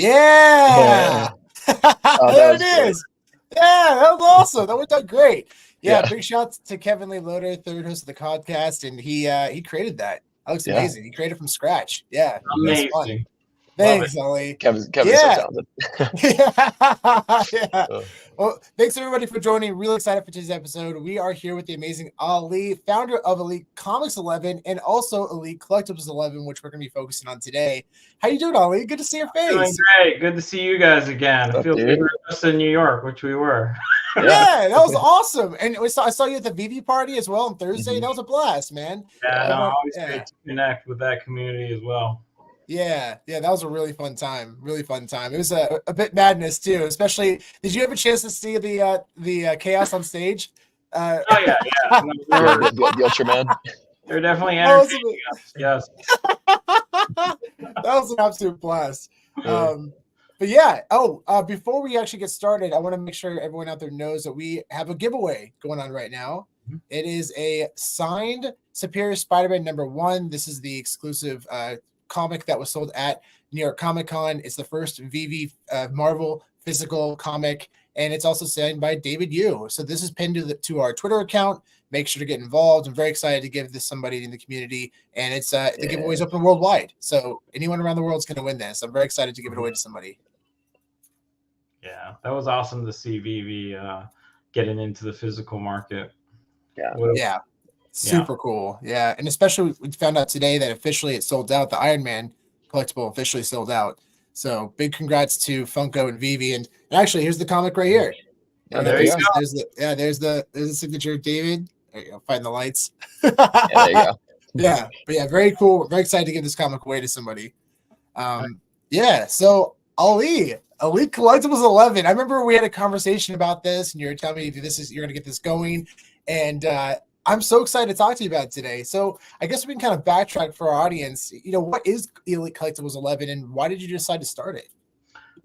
Yeah. Oh, There it is. Yeah, that was awesome. That worked out great. Yeah, big shout out to Kevin Lee Loader, third host of the podcast, and he created that. That looks amazing. He created from scratch. Yeah, amazing. Fun. Thanks, Ali. Kevin's so talented. Yeah. Well, thanks everybody for joining. Really excited for today's episode. We are here with the amazing Ali, founder of Elite Comics 11 and also Elite Collectibles 11, which we're going to be focusing on today. How you doing, Ali? Good to see your face. Doing great. Good to see you guys again. I feel like we were just in New York, which we were. Yeah, that was awesome. And I saw you at the VV party as well on Thursday. That was a blast, man. Yeah, always great to connect with that community as well. Yeah, that was a really fun time. Really fun time. It was a bit madness too, especially. Did you have a chance to see the chaos on stage? Oh yeah. The Ultraman. They're definitely entertaining us. Yes. That was an absolute blast. But yeah. Before we actually get started, I want to make sure everyone out there knows that we have a giveaway going on right now. It is a signed Superior Spider-Man #1. This is the exclusive comic that was sold at New York Comic Con. It's the first VV Marvel physical comic, and it's also signed by David Yu. So this is pinned to our Twitter account. Make sure to get involved. I'm very excited to give this somebody in the community, and it's the giveaway is open worldwide. So anyone around the world is going to win this. I'm very excited to give it away to somebody. Yeah, that was awesome to see VV getting into the physical market. Yeah. Super cool. Yeah. And especially we found out today that officially it sold out. The Iron Man collectible officially sold out. So big congrats to Funko and Vivi. And actually, here's the comic right here. There you go. There's the signature of David. There you go. Find the lights. There you go. Yeah. But yeah, very cool. Very excited to give this comic away to somebody. So Ali, Elite Collectibles 11. I remember we had a conversation about this and you were telling me you're going to get this going. And I'm so excited to talk to you about it today. So I guess we can kind of backtrack for our audience. What is Elite Collectibles 11 and why did you decide to start it?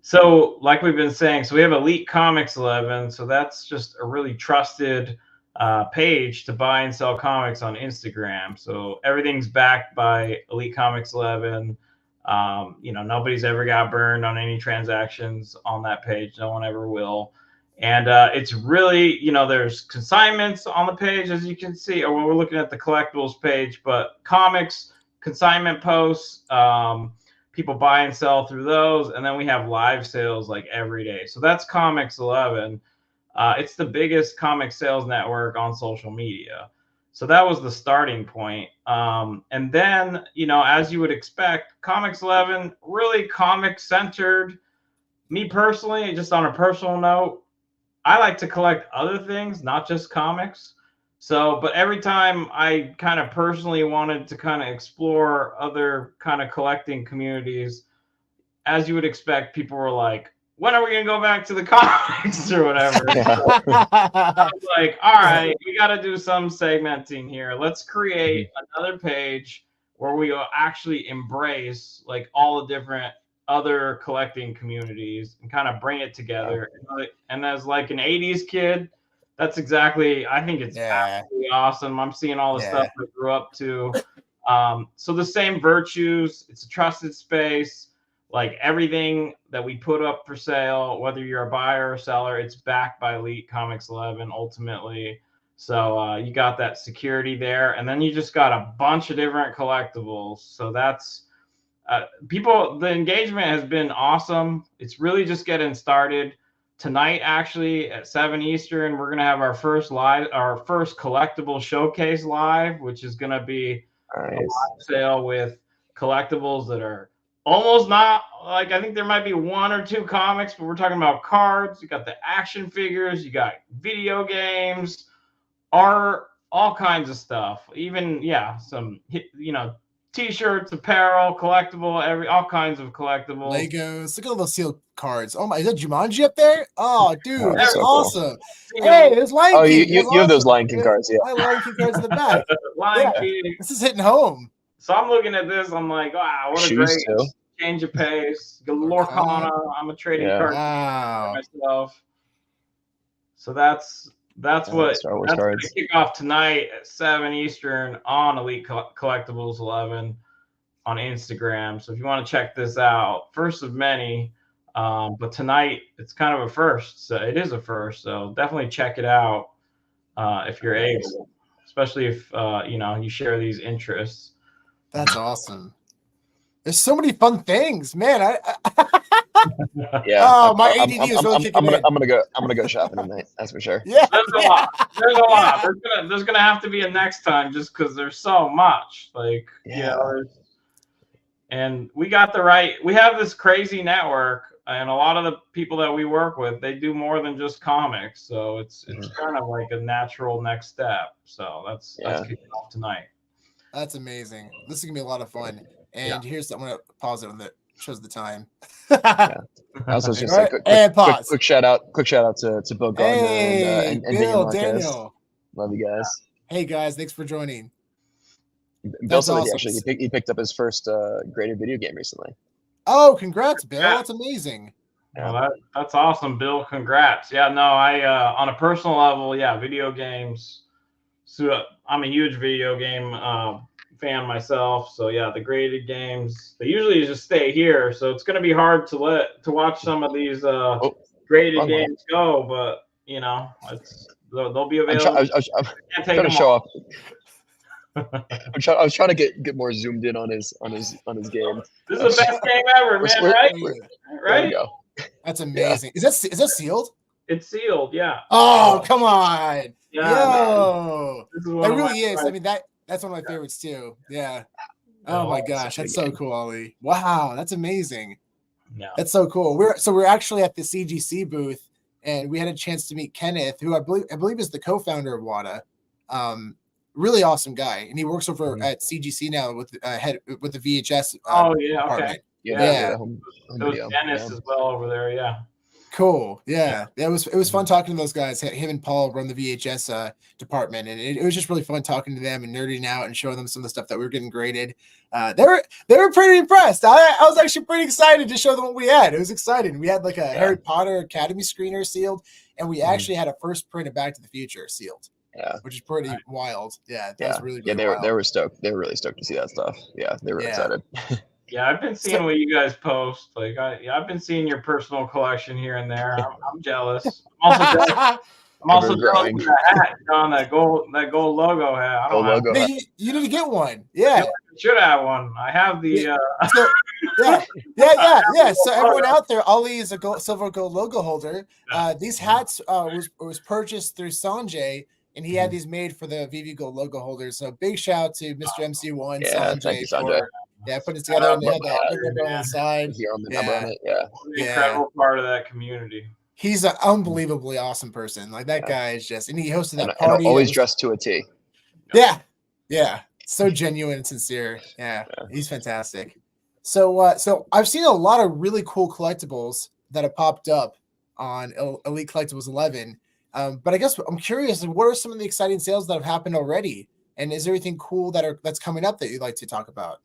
So like we've been saying, so we have Elite Comics 11. So that's just a really trusted page to buy and sell comics on Instagram. So everything's backed by Elite Comics 11. Nobody's ever got burned on any transactions on that page. No one ever will. And it's really, there's consignments on the page, as you can see, or when we're looking at the collectibles page, but comics, consignment posts, people buy and sell through those. And then we have live sales like every day. So that's Comics 11. It's the biggest comic sales network on social media. So that was the starting point. And then, as you would expect, Comics 11, really comic centered. Me personally, just on a personal note, I like to collect other things, not just comics. So, but every time I kind of personally wanted to kind of explore other kind of collecting communities, as you would expect, people were like, when are we going to go back to the comics or whatever? So I was like, all right, we got to do some segmenting here. Let's create another page where we actually embrace like all the different other collecting communities and kind of bring it together. And as like an 80s kid, that's exactly, I think it's absolutely awesome. I'm seeing all the stuff I grew up to. So the same virtues, it's a trusted space, like everything that we put up for sale, whether you're a buyer or seller, it's backed by Elite Comics 11 ultimately. So you got that security there. And then you just got a bunch of different collectibles. So that's, the engagement has been awesome. It's really just getting started. Tonight, actually, at 7 Eastern, we're going to have our first collectible showcase live, which is going to be a live sale with collectibles that are almost not, like, I think there might be 1 or 2 comics, but we're talking about cards. You got the action figures, you got video games, art, all kinds of stuff. Even, some, T-shirts, apparel, collectible, all kinds of collectibles. Legos. Look at all those sealed cards. Oh my, is that Jumanji up there? Oh, dude, that's so awesome. Cool. Hey, there's Lion King. You have those Lion King cards, I Lion King cards in the back. Lion King. This is hitting home. So I'm looking at this. I'm like, wow, what a great change of pace. Lorcana. I'm a trading card myself. So that's what's going to kick off tonight at 7 Eastern on Elite Collectibles 11 on Instagram. So if you want to check this out, first of many, But tonight it's kind of a first. So it is a first. So definitely check it out if you're able, especially if you share these interests. That's awesome. There's so many fun things, man. Yeah. Oh, my ADD is really kicking in. I'm gonna go shopping tonight. That's for sure. Yeah. There's a lot. There's a lot. There's gonna have to be a next time just because there's so much. Like and we got we have this crazy network, and a lot of the people that we work with, they do more than just comics. So it's kind of like a natural next step. So that's kicking off tonight. That's amazing. This is gonna be a lot of fun. And here's I'm gonna pause it on the shows the time. I also was just Right. quick shout out to Bill Gardner and Bill, Daniel. Love you guys. Hey guys, thanks for joining. Bill said he picked up his first graded video game recently. Oh, congrats, Bill. That's amazing. Well, that's awesome, Bill. Congrats. Yeah, no, I on a personal level, video games. So I'm a huge video game fan myself. So the graded games, they usually just stay here. So it's gonna be hard to watch some of these graded games go, but they'll be available. I'm trying to show off. I was trying to get more zoomed in on his game. This is the best game ever, man. Right? There we go. That's amazing. Yeah. Is that sealed? It's sealed. Yeah. Oh, come on. Yeah, yo, it really is. I mean, that's one of my favorites too. Yeah. Oh my gosh, that's so cool, Ollie. Wow, that's amazing. Yeah. That's so cool. We're actually at the CGC booth, and we had a chance to meet Kenneth, who I believe is the co-founder of WADA. Really awesome guy, and he works over at CGC now with the VHS. Okay. Yeah. Those Dennis as well over there. Yeah. Cool. Yeah. It was fun talking to those guys. Him and Paul run the VHS department, and it was just really fun talking to them and nerding out and showing them some of the stuff that we were getting graded. They were pretty impressed. I was actually pretty excited to show them what we had. It was exciting. We had like a Harry Potter Academy screener sealed, and we actually had a first print of Back to the Future sealed. Yeah, which is pretty wild. Yeah, that was really they were stoked. They were really stoked to see that stuff. Yeah, they were excited. Yeah, I've been seeing what you guys post. Like, I've been seeing your personal collection here and there. I'm jealous. I'm also jealous of that hat, John. That gold logo hat. I don't know. You need to get one. Yeah, I should have one. I have the. Yeah. So everyone out there, Ollie is a silver gold logo holder. These hats was purchased through Sanjay. And he had these made for the VV Gold logo holders. So big shout out to Mr. MC1, Sanjay, for putting it together. And they had the on the side. Incredible part of that community. He's an unbelievably awesome person. Like that guy is just, and he hosted that party. Always dressed to a T. Yeah. So genuine and sincere. Yeah. He's fantastic. So I've seen a lot of really cool collectibles that have popped up on Elite Collectibles 11. But I guess I'm curious, what are some of the exciting sales that have happened already? And is there anything cool that's coming up that you'd like to talk about?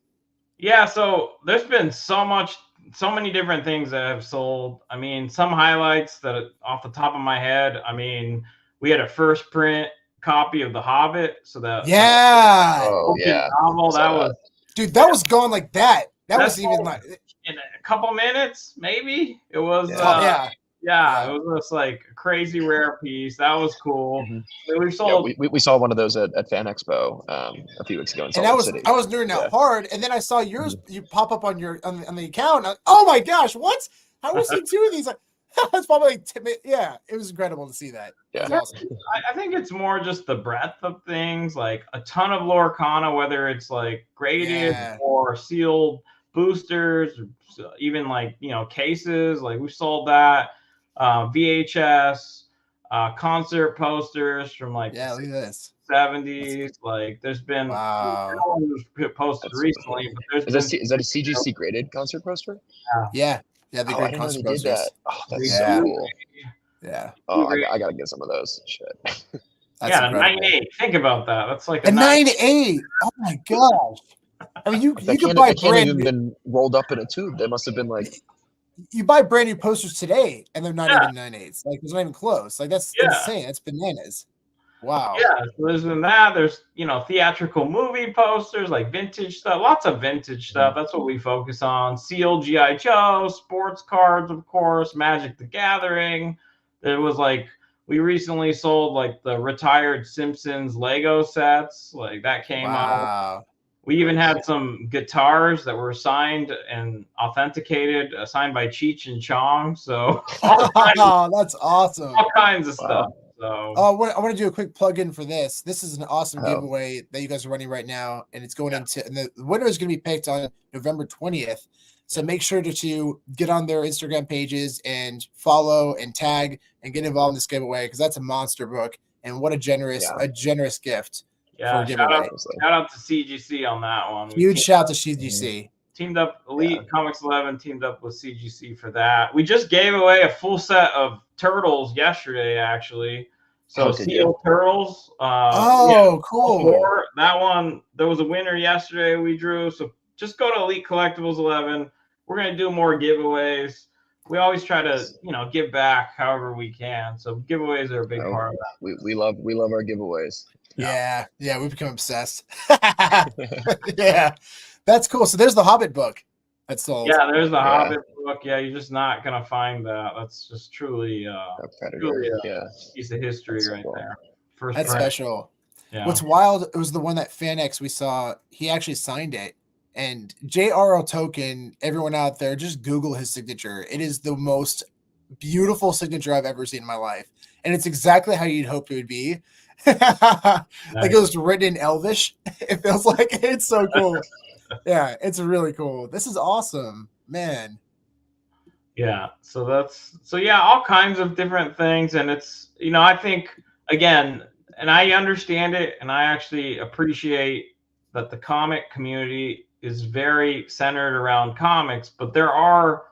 Yeah, so there's been so many different things that have sold. I mean, some highlights that off the top of my head, I mean, we had a first print copy of The Hobbit. So that novel, that was gone like that. That was even like in a couple minutes, maybe. It was it was just like a crazy rare piece. That was cool. We sold. We saw one of those at Fan Expo a few weeks ago in Salt Lake City. I was nerding out hard, and then I saw yours. You pop up on the account. Oh my gosh, what? How was it 2 of these? That's probably it was incredible to see that. Yeah, awesome. I think it's more just the breadth of things, like a ton of Lorcana, whether it's like graded or sealed boosters, or even like cases. Like we sold that. VHS, concert posters from like look at this 70s. Like there's been posted recently. But is that a CGC graded concert poster? Yeah, they grade concert posters. Oh, that's so cool. Yeah. Oh, I gotta get some of those. Shit. That's a 98. Think about that. That's like a 98. Oh my gosh. I mean, you could buy brand new. Been rolled up in a tube. They must have been like. You buy brand new posters today, and they're not even 9/8. Like, it's not even close. Like, that's insane. That's bananas. Wow. Yeah, so there's been that. There's, you know, theatrical movie posters, like vintage stuff, lots of vintage stuff. That's what we focus on. Sealed G.I. Joe, sports cards, of course, Magic the Gathering. There was like, we recently sold like the retired Simpsons Lego sets. Like that came out. Wow. We even had some guitars that were signed and authenticated, signed by Cheech and Chong. So That's awesome. all kinds of stuff. So I want to do a quick plug-in for this. This is an awesome giveaway that you guys are running right now, and it's going into, and the winner is going to be picked on November 20th. So make sure to get on their Instagram pages and follow and tag and get involved in this giveaway, because that's a monster book, and what a generous gift for a giveaway. Shout out to CGC on that one. Huge shout to CGC. Teamed up, Elite Comics 11 teamed up with CGC for that. We just gave away a full set of turtles yesterday, actually. So sealed turtles. Cool. That one, there was a winner yesterday we drew. So just go to Elite Collectibles 11. We're going to do more giveaways. We always try to, you know, give back however we can. So giveaways are a big part of that. We love our giveaways. Yeah, we've become obsessed. Yeah, that's cool. So there's the Hobbit book that's sold. Yeah, there's the Hobbit book. Yeah, you're just not gonna find that. That's just truly a piece of history there. First that's print. special. Yeah. What's wild, it was the one that FanX we saw. He actually signed it. And J.R.L. Tolkien, everyone out there, just Google his signature. It is the most beautiful signature I've ever seen in my life. And it's exactly how you'd hope it would be. Like it was written in Elvish. It feels like it's so cool. Yeah, it's really cool. This is awesome, man. Yeah, so all kinds of different things. And it's, you know, I think, again, and I understand it, and I actually appreciate that the comic community is very centered around comics, but there are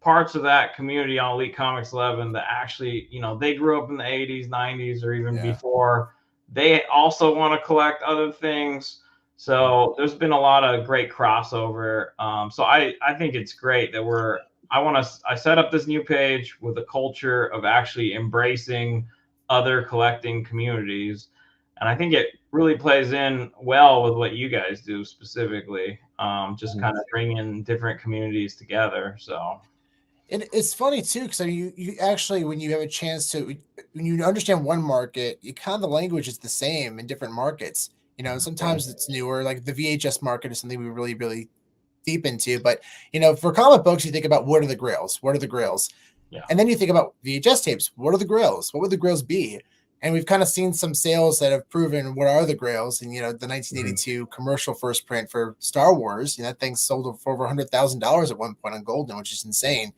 parts of that community on Elite Comics 11 that actually, you know, they grew up in the 80s, 90s, or even before. They also want to collect other things. So there's been a lot of great crossover. So I think it's great that I set up this new page with a culture of actually embracing other collecting communities. And I think it really plays in well with what you guys do specifically, just kind of bringing different communities together. So it's funny too, because I mean, you actually, when you have a chance to, when you understand one market, you kind of, the language is the same in different markets. You know, sometimes it's newer, like the VHS market is something we really, really deep into. But, you know, for comic books, you think about what are the grails? What are the grails? Yeah. And then you think about VHS tapes. What are the grails? What would the grails be? And we've kind of seen some sales that have proven what are the grails. And, you know, the 1982 commercial first print for Star Wars, you know, that thing sold for over $100,000 at one point on Golden, which is insane.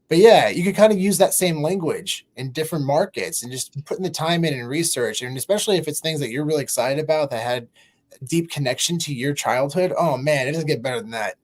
But yeah, you could kind of use that same language in different markets and just putting the time in and research. And especially if it's things that you're really excited about that had a deep connection to your childhood. Oh man, it doesn't get better than that.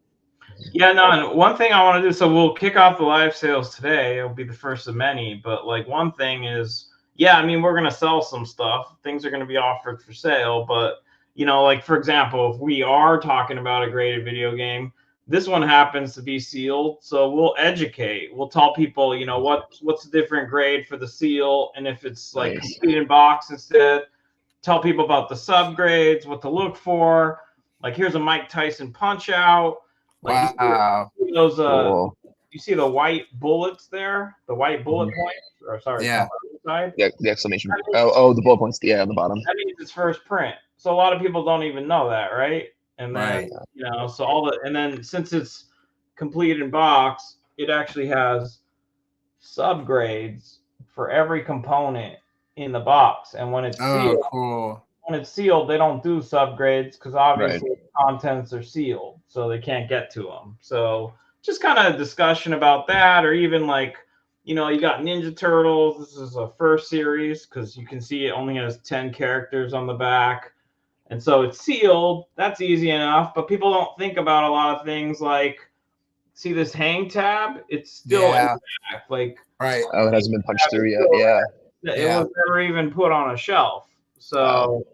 Yeah, no, and one thing I want to do, so we'll kick off the live sales today. It'll be the first of many, but like one thing is, yeah, I mean, we're going to sell some stuff. Things are going to be offered for sale, but you know, like for example, if we are talking about a graded video game, this one happens to be sealed, so we'll educate. We'll tell people, you know, what's a different grade for the seal, and if it's like complete in box instead, tell people about the subgrades, what to look for. Like here's a Mike Tyson Punch Out. Like wow. You see those cool. You see the white bullets there, the white bullet points. Or sorry, the exclamation. The bullet points. Yeah, on the bottom. That means it's first print. So a lot of people don't even know that, right? And then you know, so and then since it's complete in box, it actually has subgrades for every component in the box. And when it's sealed, when it's sealed, they don't do subgrades because obviously the contents are sealed, so they can't get to them. So just kind of a discussion about that, or even like, you know, you got Ninja Turtles. This is a first series because you can see it only has 10 characters on the back. And so it's sealed. That's easy enough. But people don't think about a lot of things like, see this hang tab? It's still intact. Like, oh, it hasn't been punched through yet. Yeah. It was never even put on a shelf. So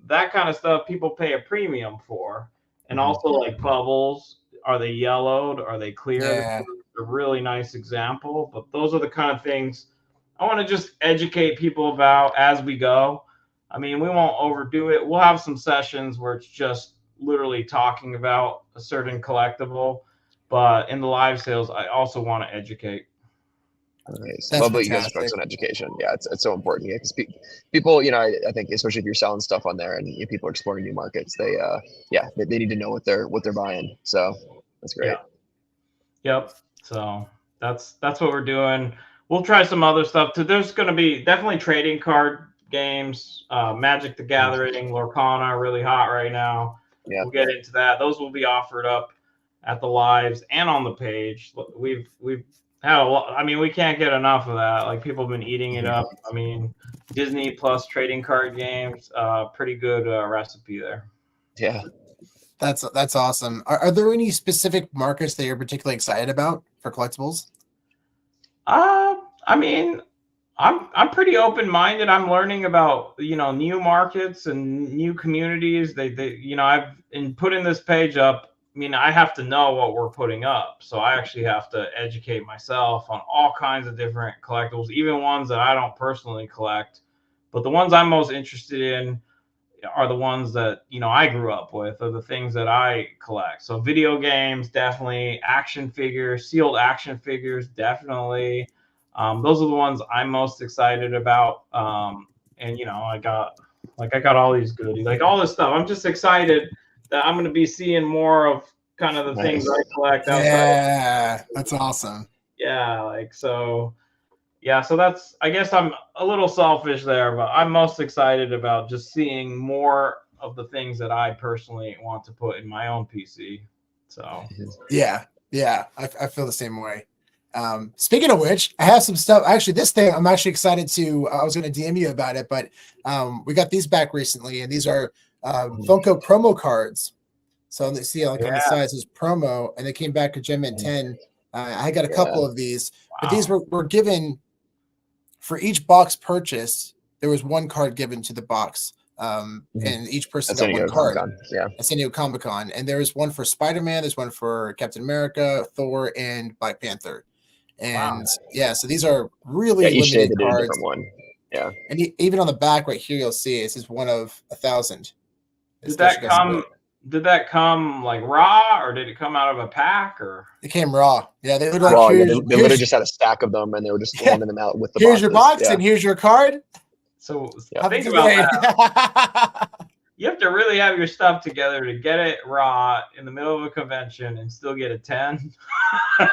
that kind of stuff people pay a premium for. And also like bubbles. Are they yellowed? Are they clear? Yeah. A really nice example. But those are the kind of things I want to just educate people about as we go. I mean, we won't overdo it. We'll have some sessions where it's just literally talking about a certain collectible, but in the live sales, I also want to educate. Nice. That's Love that you guys fantastic. focus on education. Yeah, it's so important. Yeah, because people, you know, I think especially if you're selling stuff on there and people are exploring new markets, they need to know what they're buying. So that's great. Yeah. Yep. So that's what we're doing. We'll try some other stuff too. There's going to be definitely trading card games, Magic the Gathering, Lorcana are really hot right now. Yeah. We'll get into that. Those will be offered up at the lives and on the page. We've had a lot. I mean, we can't get enough of that. Like, people have been eating it up. I mean, Disney plus trading card games, pretty good recipe there. Yeah. That's awesome. Are there any specific markets that you're particularly excited about for collectibles? I mean, I'm pretty open-minded. I'm learning about, new markets and new communities. I've in putting this page up, I mean, I have to know what we're putting up. So I actually have to educate myself on all kinds of different collectibles, even ones that I don't personally collect. But the ones I'm most interested in are the ones that, I grew up with, or the things that I collect. So video games, definitely. Action figures, sealed action figures, definitely. Those are the ones I'm most excited about. And I got all these goodies, like all this stuff. I'm just excited that I'm going to be seeing more of kind of the things I collect outside. Yeah, that's awesome. Yeah, so that's, I guess I'm a little selfish there, but I'm most excited about just seeing more of the things that I personally want to put in my own PC. So yeah, I feel the same way. Speaking of which, I have some stuff. Actually, this thing I'm actually excited to. I was going to DM you about it, but we got these back recently, and these are Funko promo cards. So let's see, like on the sides is promo, and they came back to Gem Mint 10. I got a couple of these, but these were given for each box purchase. There was one card given to the box, and each person got one card. At San Diego Comic-Con, and there was one for Spider-Man, there's one for Captain America, Thor, and Black Panther. And so these are really limited cards. One. Yeah, and even on the back right here, you'll see it says 1 of 1,000. Did that come like raw, or did it come out of a pack, or? It came raw. Yeah, they were raw. They literally just had a stack of them, and they were just handing them out with the. Here's your box, and here's your card. So think about that. You have to really have your stuff together to get it raw in the middle of a convention and still get a 10.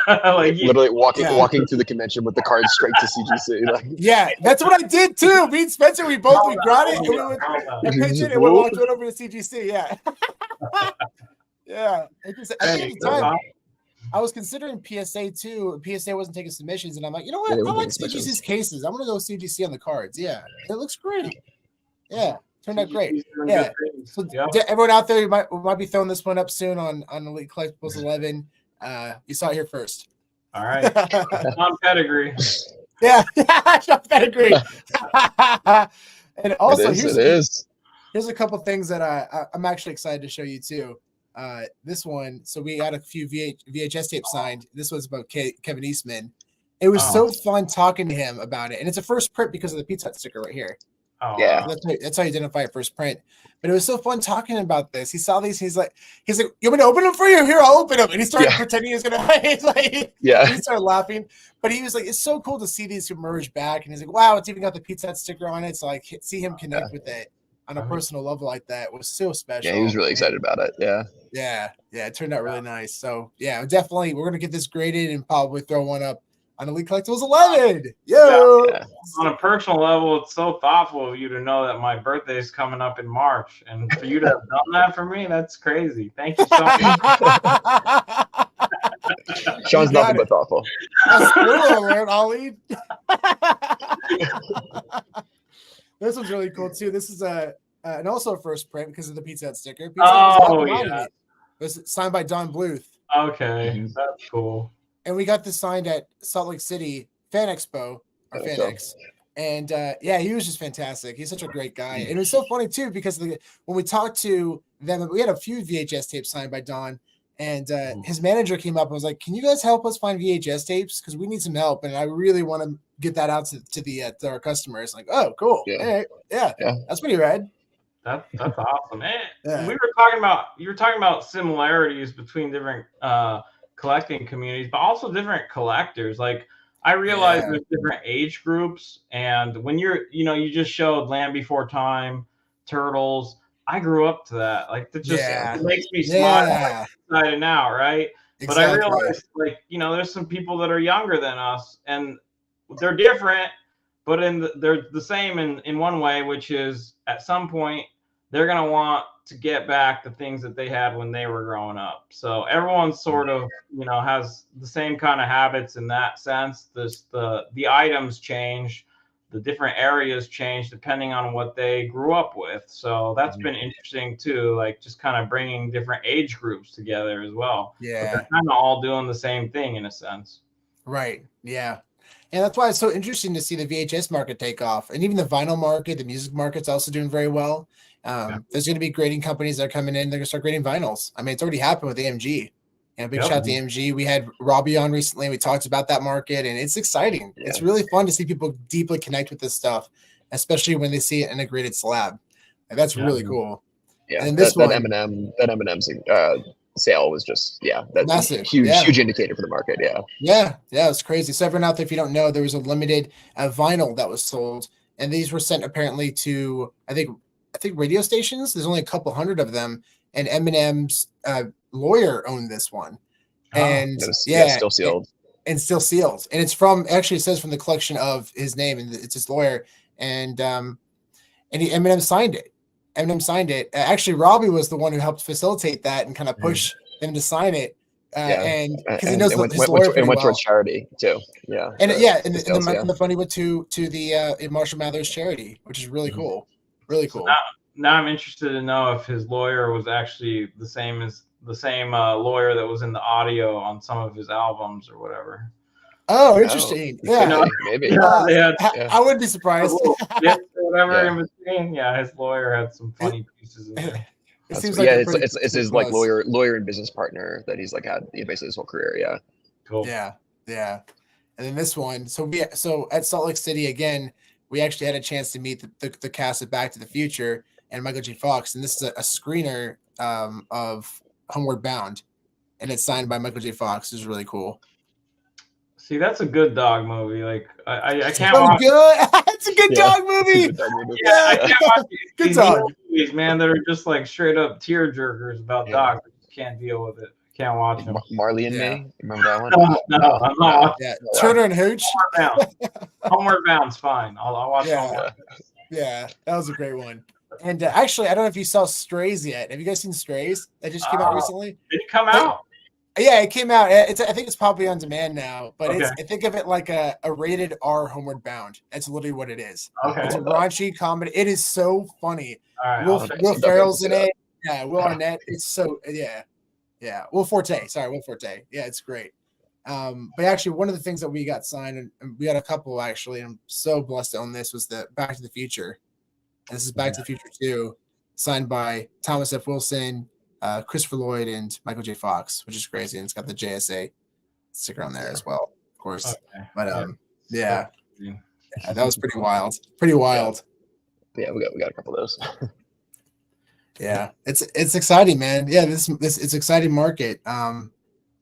Literally walking through the convention with the card straight to CGC. Yeah, that's what I did too. Me and Spencer, we got it, and we went and we walked over to CGC. Yeah, yeah. At the time, I was considering PSA too. PSA wasn't taking submissions, and I'm like, you know what? I like CGC's cases. I'm gonna go CGC on the cards. Yeah, it looks great. Yeah. Turned out great. Yeah. So everyone out there, we might be throwing this one up soon on Elite Collectibles 11. You saw it here first. All right. Sean Pedigree. Yeah. Sean Pedigree. And also, here's a couple things that I'm actually excited to show you too. This one, so we got a few VHS tapes signed. This was about Kevin Eastman. It was so fun talking to him about it. And it's a first print because of the Pizza Hut sticker right here. Oh, yeah, that's how you identify it first print. But it was so fun talking about this. He saw these. He's like, you want me to open them for you? Here, I'll open them. And he started pretending he was gonna. He started laughing. But he was like, it's so cool to see these emerge back. And he's like, wow, it's even got the Pizza Hut sticker on it. So like, see him connect with it on a personal level like that was so special. Yeah, he was really excited about it. Yeah. It turned out really nice. So yeah, definitely, we're gonna get this graded and probably throw one up on Elite Collectibles 11. Yo! Yeah. On a personal level, it's so thoughtful of you to know that my birthday is coming up in March. And for you to have done that for me, that's crazy. Thank you so much. Sean's nothing but thoughtful. That's cool, man, Ollie. This one's really cool, too. This is and also a first print because of the Pizza Hut sticker. Pizza Hut it was signed by Don Bluth. Okay, that's cool. And we got this signed at Salt Lake City Fan Expo, or Fan X. And he was just fantastic. He's such a great guy. And it was so funny too, because when we talked to them, we had a few VHS tapes signed by Don, And his manager came up and was like, "Can you guys help us find VHS tapes? Because we need some help, and I really want to get that out to our customers." Like, oh, cool. Yeah. All right. Yeah. That's pretty rad. That's awesome. Yeah. You were talking about similarities between different collecting communities, but also different collectors. Like I realize there's different age groups, and when you just showed Land Before Time, Turtles. I grew up to that. Like that just it makes me smile inside and out, right? Exactly. But I realized, like, there's some people that are younger than us, and they're different, but they're the same in one way, which is at some point they're gonna want to get back the things that they had when they were growing up. So everyone sort of, has the same kind of habits in that sense. The items change. The different areas change depending on what they grew up with. So that's been interesting too, like just kind of bringing different age groups together as well. Yeah. But they're kind of all doing the same thing in a sense. Right. Yeah. And that's why it's so interesting to see the VHS market take off. And even the vinyl market, the music market's also doing very well. There's going to be grading companies that are coming in. They're going to start grading vinyls. I mean, it's already happened with AMG. And big shout out to AMG. We had Robbie on recently. We talked about that market, and it's exciting. Yeah. It's really fun to see people deeply connect with this stuff, especially when they see it in a graded slab. And that's really cool. Yeah, and that M&M sale was just that's massive, huge indicator for the market. Yeah, it's crazy. So everyone out there, if you don't know, there was a limited vinyl that was sold, and these were sent apparently to I think radio stations. There's only a couple hundred of them, and M&M's lawyer owned this one, and still sealed, and still sealed, and it's from actually it says from the collection of his name, and it's his lawyer, and M&M signed it. M&M signed it. Actually, Robbie was the one who helped facilitate that and kind of push them to sign it. And because he knows his lawyer pretty went well. towards charity too. Yeah, and the money went to the Marshall Mathers charity, which is really cool. Really cool. So now I'm interested to know if his lawyer was actually the same lawyer that was in the audio on some of his albums or whatever. Oh, interesting. Maybe. I wouldn't be surprised. Whatever in between. Yeah, his lawyer had some funny pieces in there. It seems like it's his like lawyer and business partner that he's like had basically his whole career. Yeah. Cool. Yeah. And then this one. So at Salt Lake City again, we actually had a chance to meet the cast of Back to the Future and Michael J. Fox, and this is a screener of Homeward Bound, and it's signed by Michael J. Fox. It's really cool. See, that's a good dog movie. Like I can't watch. Good. It's a good dog movie. I can't watch good dog movies, man. That are just like straight up tear jerkers about dogs. I just can't deal with it. Can't watch them. Marley and Me. Remember that one? No, I'm not. Yeah. Turner and Hooch. Homeward Bound's fine. I'll watch Homeward. Yeah, that was a great one. And actually, I don't know if you saw Strays yet. Have you guys seen Strays? That just came out recently. Did it come out? Yeah, it came out. I think it's probably on demand now, but I think of it like a rated R Homeward Bound. That's literally what it is. Okay. It's a raunchy comedy. It is so funny. All right, Will Ferrell's in it. Yeah, Will Arnett. It's so yeah. Will Forte. Sorry, Will Forte. Yeah, it's great. But actually, one of the things that we got signed, and we got a couple actually, and I'm so blessed to own this, was the Back to the Future. And this is Back to the Future 2, signed by Thomas F. Wilson, Christopher Lloyd, and Michael J. Fox, which is crazy. And it's got the JSA sticker on there as well, of course. Okay. But that was pretty wild. Pretty wild. Yeah, we got a couple of those. Yeah, it's exciting, man. Yeah, this it's exciting market. But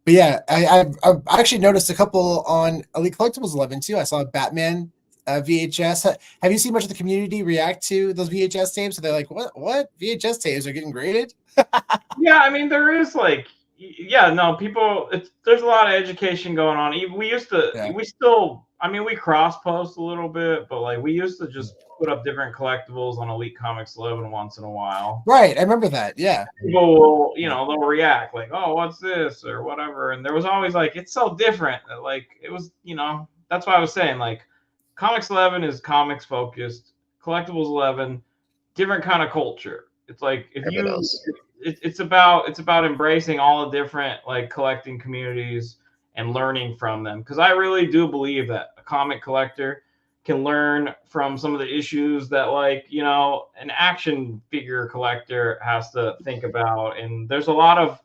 yeah, I've actually noticed a couple on Elite Collectibles 11 too. I saw a Batman VHS. Have you seen much of the community react to those VHS tapes? Are they like, what VHS tapes are getting graded? Yeah, I mean, there is people. There's a lot of education going on. We used to, we cross post a little bit, but like we used to just put up different collectibles on Elite Comics 11 once in a while. Right, I remember that. Yeah, people will, they'll react like, "Oh, what's this?" or whatever, and there was always like, it's so different. Like it was, that's why I was saying like, Comics 11 is comics focused. Collectibles 11, different kind of culture. It's like it's about embracing all the different like collecting communities and learning from them. Because I really do believe that a comic collector can learn from some of the issues that an action figure collector has to think about. And there's a lot of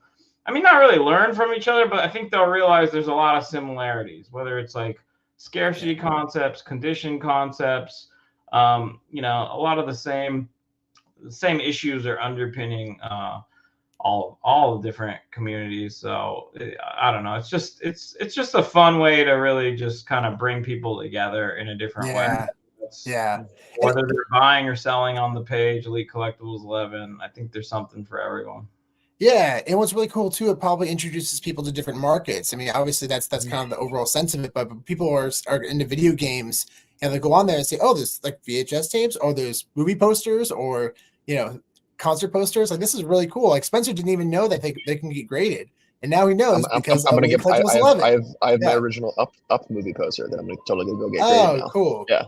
I mean, not really learn from each other, but I think they'll realize there's a lot of similarities, whether it's like scarcity concepts, condition concepts, you know, a lot of the same issues are underpinning all the different communities. So I don't know. It's just a fun way to really just kind of bring people together in a different way. Yeah. Whether they're buying or selling on the page, Elite Collectibles 11, I think there's something for everyone. Yeah, and what's really cool too, it probably introduces people to different markets. I mean, obviously that's kind of the overall sentiment, but people are into video games and they go on there and say, oh, there's like VHS tapes, or there's movie posters, or you know, concert posters. Like this is really cool. Like Spencer didn't even know that they can get graded, and now he knows because I'm gonna Elite give. I Collectibles 11. have my original up movie poster that I'm totally gonna go get Oh, graded now. cool. Yeah.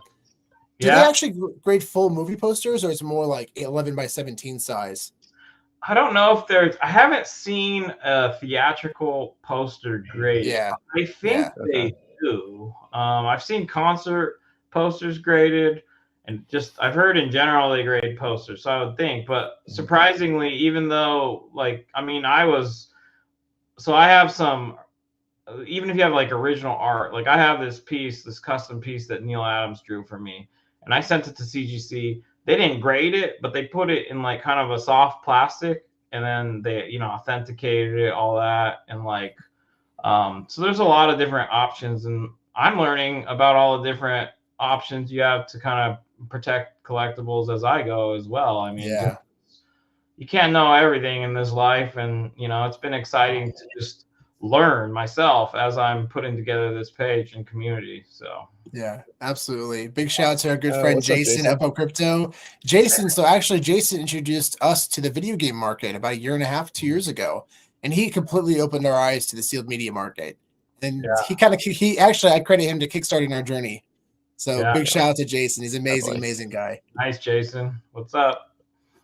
Do they actually grade full movie posters, or it's more like 11 by 17 size? I don't know if there's. I haven't seen a theatrical poster graded. Yeah, I think they do. I've seen concert posters graded, and just I've heard in general they grade posters. So I would think, but surprisingly, even though like I mean I have some. Even if you have like original art, like I have this custom piece that Neil Adams drew for me, and I sent it to CGC. They didn't grade it, but they put it in like kind of a soft plastic, and then they, you know, authenticated it, all that, and like, so there's a lot of different options, and I'm learning about all the different options you have to kind of protect collectibles as I go as well. I mean, you can't know everything in this life, and you know, it's been exciting to just learn myself as I'm putting together this page and community. So yeah, absolutely. Big shout out to our good friend Jason at Crypto. Jason, so actually Jason introduced us to the video game market about 1.5 years, 2 years ago, and he completely opened our eyes to the sealed media market. And he actually, I credit him to kickstarting our journey. So big shout out to Jason. He's an amazing guy. Nice, Jason. What's up?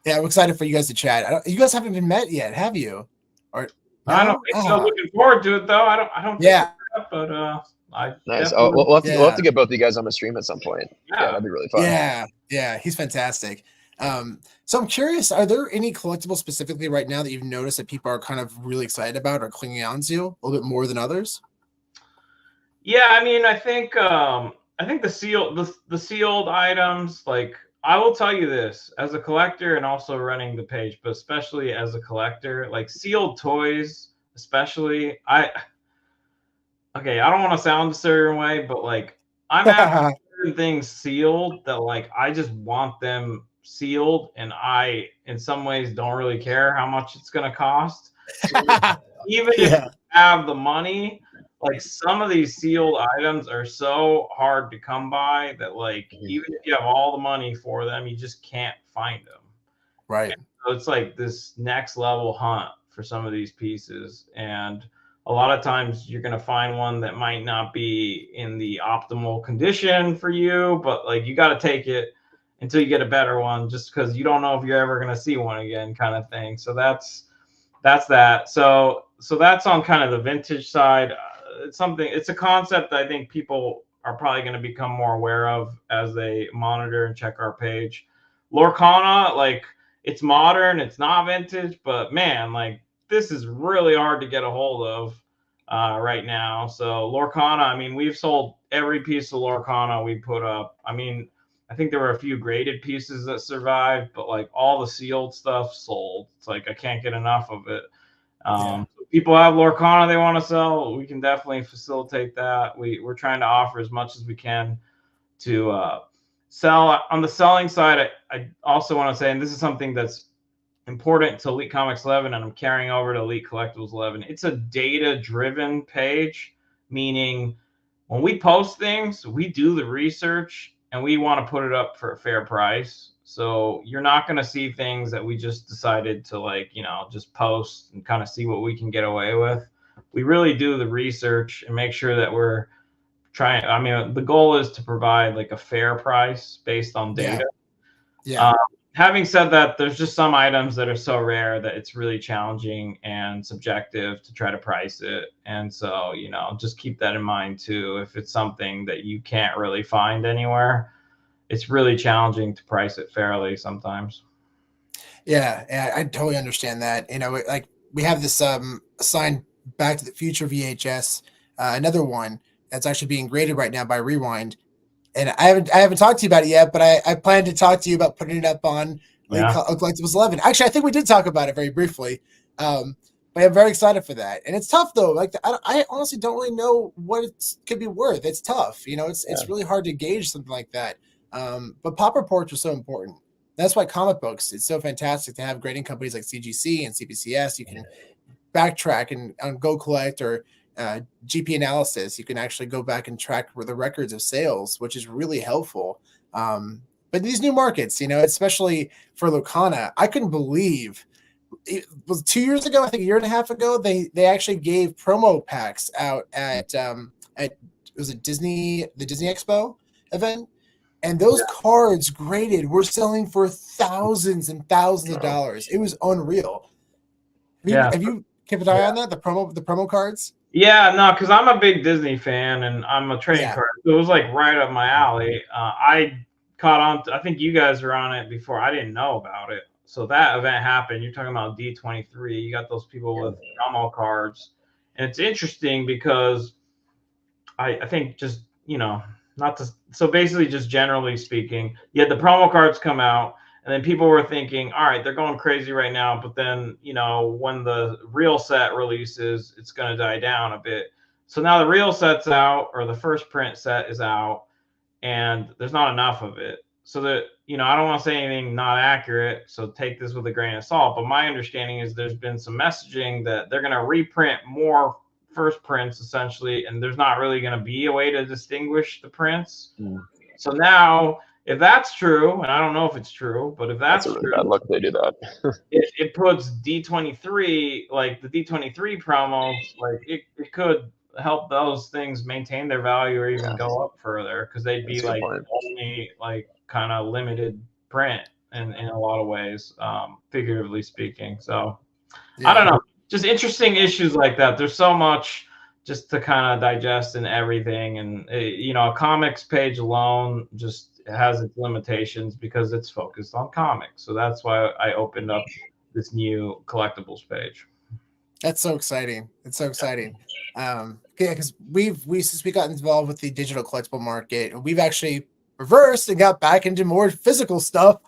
Yeah, I'm excited for you guys to chat. You guys haven't been met yet, have you? Or no? I don't. I'm still looking forward to it, though. I don't. Yeah. But nice. Oh, we'll have to get both of you guys on the stream at some point. Yeah, that'd be really fun. Yeah, he's fantastic. So I'm curious, are there any collectibles specifically right now that you've noticed that people are kind of really excited about or clinging on to a little bit more than others? Yeah, I mean, I think the sealed items, like I will tell you this as a collector and also running the page, but especially as a collector, like sealed toys, especially I don't want to sound a certain way, but like I'm having certain things sealed that like I just want them sealed, and I in some ways don't really care how much it's gonna cost. So even if you have the money, like some of these sealed items are so hard to come by that like even if you have all the money for them, you just can't find them. Right. And so it's like this next level hunt for some of these pieces, and a lot of times you're going to find one that might not be in the optimal condition for you, but like you got to take it until you get a better one, just because you don't know if you're ever going to see one again, kind of thing. So that's that. So that's on kind of the vintage side. It's a concept that I think people are probably going to become more aware of as they monitor and check our page. Lorcana, like it's modern, it's not vintage, but man, like this is really hard to get a hold of right now. So Lorcana, I mean, we've sold every piece of Lorcana we put up. I mean, I think there were a few graded pieces that survived, but like all the sealed stuff sold. It's like I can't get enough of it. People have Lorcana they want to sell. We can definitely facilitate that. We're trying to offer as much as we can to sell. On the selling side, I also want to say, and this is something that's important to Elite Comics 11, and I'm carrying over to Elite Collectibles 11. It's a data-driven page, meaning when we post things, we do the research and we want to put it up for a fair price. So you're not going to see things that we just decided to like, you know, just post and kind of see what we can get away with. We really do the research and make sure that we're trying. I mean, the goal is to provide like a fair price based on data. Having said that, there's just some items that are so rare that it's really challenging and subjective to try to price it. And so, you know, just keep that in mind too. If it's something that you can't really find anywhere, it's really challenging to price it fairly sometimes. Yeah, I totally understand that. You know, like we have this signed Back to the Future VHS, another one that's actually being graded right now by Rewind. And I haven't talked to you about it yet, but I plan to talk to you about putting it up on Collectibles 11. Actually, I think we did talk about it very briefly. But I'm very excited for that. And it's tough though. Like I honestly don't really know what it could be worth. It's tough. It's really hard to gauge something like that. But pop reports are so important. That's why comic books, it's so fantastic to have grading companies like CGC and CBCS. You can backtrack and on Go Collect or GP Analysis. You can actually go back and track the records of sales, which is really helpful. But these new markets, especially for Locana, I couldn't believe it was 2 years ago, I think a year and a half ago, they actually gave promo packs out at was it the Disney Expo event, and those cards graded were selling for thousands and thousands of dollars. It was unreal. Have you kept an eye on that, the promo cards? Yeah, no, because I'm a big Disney fan and I'm a trading card. So it was like right up my alley. I caught on. I think you guys were on it before. I didn't know about it. So that event happened. You're talking about D23. You got those people with promo cards. And it's interesting because I think just, so basically just generally speaking, you had the promo cards come out and then people were thinking, all right, they're going crazy right now. But then, when the real set releases, it's going to die down a bit. So now the real set's out, or the first print set is out, and there's not enough of it. So that, I don't want to say anything not accurate, so take this with a grain of salt. But my understanding is there's been some messaging that they're going to reprint more first prints, essentially, and there's not really going to be a way to distinguish the prints. So now, if that's true, and I don't know if it's true, but if that's a really true, bad luck they do that. it puts D23, like the D23 promos, like it could help those things maintain their value or even go up further, because they'd be like only like kind of limited print in a lot of ways, figuratively speaking. So I don't know, just interesting issues like that. There's so much just to kind of digest in everything, and a comics page alone just has its limitations because it's focused on comics. So that's why I opened up this new collectibles page. That's so exciting. It's so exciting. Because since we got involved with the digital collectible market, we've actually reversed and got back into more physical stuff,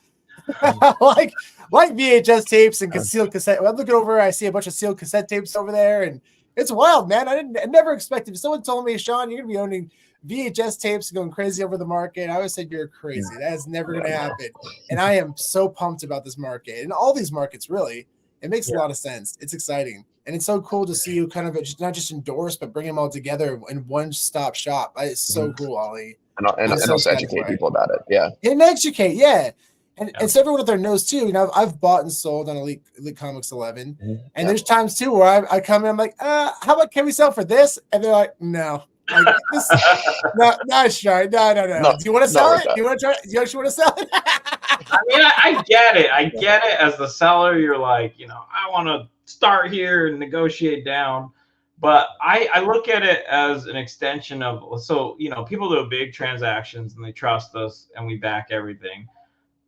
like VHS tapes and sealed cassette. I'm looking over, I see a bunch of sealed cassette tapes over there, and it's wild, man. I never expected. If someone told me, Sean, you're gonna be owning VHS tapes and going crazy over the market, I would say you're crazy. That is never gonna happen. And I am so pumped about this market and all these markets. Really, it makes a lot of sense. It's exciting. And it's so cool to see you kind of not just endorse, but bring them all together in one-stop shop. It's so cool, Ollie. And also educate people about it. Yeah. And educate, And so everyone out there knows too. I've bought and sold on Elite Comics 11. And there's times too where I come in, I'm like, how about can we sell for this? And they're like, no. Like, this, no, sure. No. Do you want to sell it? Do you want to try? Do you actually want to sell it? I mean, I get it. I get it. As the seller, you're like, I want to start here and negotiate down. But I look at it as an extension of, so, people do big transactions and they trust us and we back everything.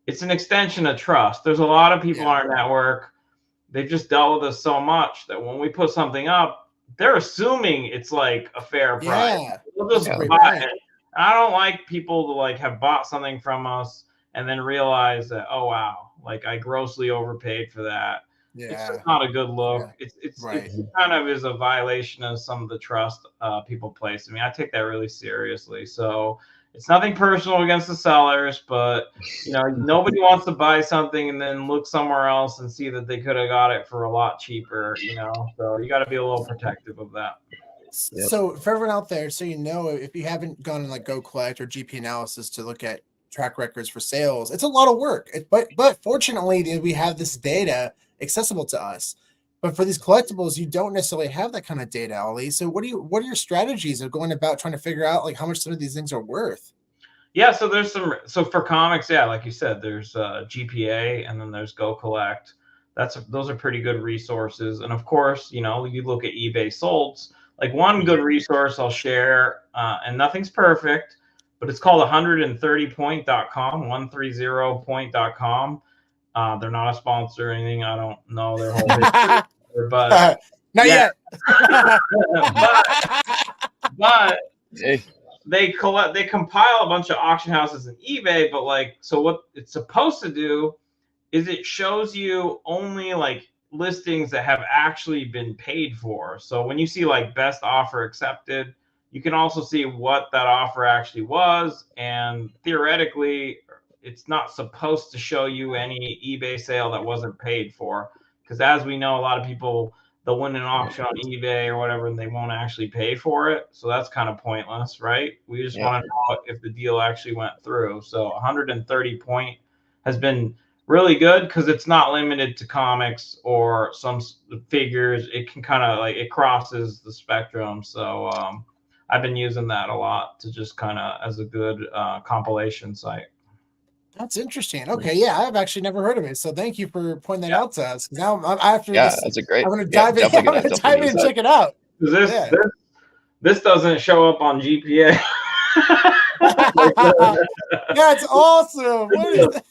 It's an extension of trust. There's a lot of people on our network. They've just dealt with us so much that when we put something up, they're assuming it's like a fair price. They'll just buy it. I don't like people to like have bought something from us and then realize that, oh wow, like I grossly overpaid for that. It's just not a good look. It kind of is a violation of some of the trust people place. I mean, I take that really seriously. So it's nothing personal against the sellers, but nobody wants to buy something and then look somewhere else and see that they could have got it for a lot cheaper. So you got to be a little protective of that. So for everyone out there, so if you haven't gone in like Go Collect or GP Analysis to look at track records for sales, it's a lot of work. But fortunately, we have this data accessible to us. But for these collectibles, you don't necessarily have that kind of data, Ollie. So what are your strategies of going about trying to figure out like how much some of these things are worth? Yeah, so there's so for comics, like you said, there's GPA and then there's Go Collect. Those are pretty good resources. And of course, you look at eBay solds. Like one good resource I'll share, and nothing's perfect, but it's called 130point.com, 130point.com. They're not a sponsor or anything. I don't know their whole history. They're whatever. But not yeah. yet. but Hey. they compile a bunch of auction houses and eBay, but like, so what it's supposed to do is it shows you only like listings that have actually been paid for. So when you see like best offer accepted, you can also see what that offer actually was. And theoretically, it's not supposed to show you any eBay sale that wasn't paid for. Because as we know, a lot of people, they'll win an auction on eBay or whatever, and they won't actually pay for it. So that's kind of pointless, right? We just want to know if the deal actually went through. So 130 point has been really good because it's not limited to comics or some figures. It can kind of like, it crosses the spectrum. So I've been using that a lot to just kind of as a good compilation site. That's interesting. Okay, yeah, I've actually never heard of it. So thank you for pointing that out to us. Now after this, that's a great. I'm going to dive in. I'm going to dive in and check it out. This doesn't show up on GPA. That's awesome. What is that?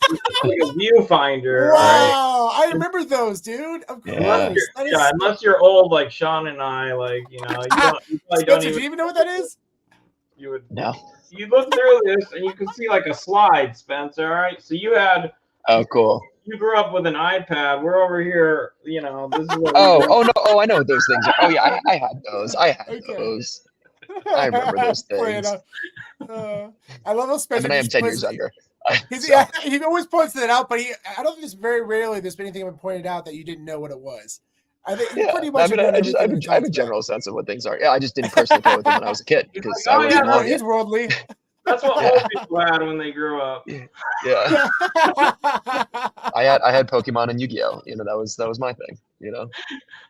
Like a viewfinder. Wow, right? I remember those, dude. Of course. Unless you're old like Sean and I, like, you know, you probably don't do you even know what that is? You would. No. You look through this and you can see like a slide, Spencer. All right. So you had. Oh, cool. You grew up with an iPad. We're over here, you know. This is what no! I know what those things are. Oh yeah, I had those. Those. I remember those things. I love how Spencer. I mean, I am 10 years younger. He always points it out, but I don't think it's very rarely there's been anything pointed out that you didn't know what it was. I think pretty much. I have a general sense of what things are. Yeah, I just didn't personally play with them when I was a kid because he's worldly. That's what old people had when they grew up. Yeah. I had Pokemon and Yu-Gi-Oh. You know, that was my thing. You know.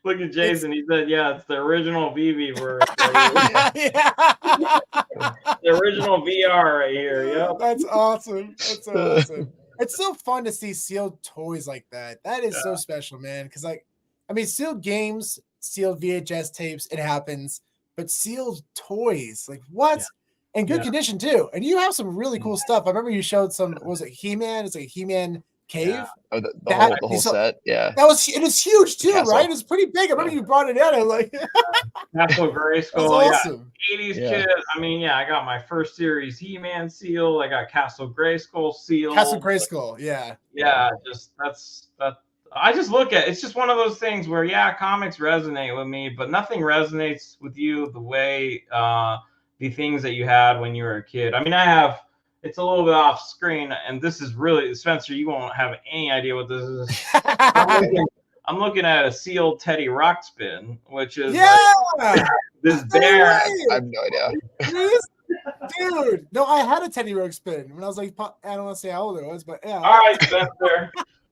Look at Jason. He said, "Yeah, it's the original VV verse. The original VR right here." Yep. That's awesome. That's awesome. It's so fun to see sealed toys like that. That is so special, man. Because like, I mean, sealed games, sealed VHS tapes, it happens. But sealed toys, like what? Yeah. In good condition too. And you have some really cool stuff. I remember you showed some. Was it He-Man? It's like a He-Man cave. Yeah. Oh, the whole set. Yeah. It was huge too, right? It's pretty big. I remember you brought it in. I'm like Castle Grayskull. Awesome. 80s kid. I mean, I got my first series He-Man seal. I got Castle Grayskull seal. Castle Grayskull, yeah. Yeah, just that's. I just look at it's just one of those things where comics resonate with me, but nothing resonates with you the way the things that you had when you were a kid. I mean, it's a little bit off screen, and this is really, Spencer, you won't have any idea what this is. I'm looking at a sealed Teddy Ruxpin, which is like this bear. I have no idea. Dude, no, I had a Teddy Ruxpin when I was like, I don't want to say how old it was, but yeah. All right, Spencer.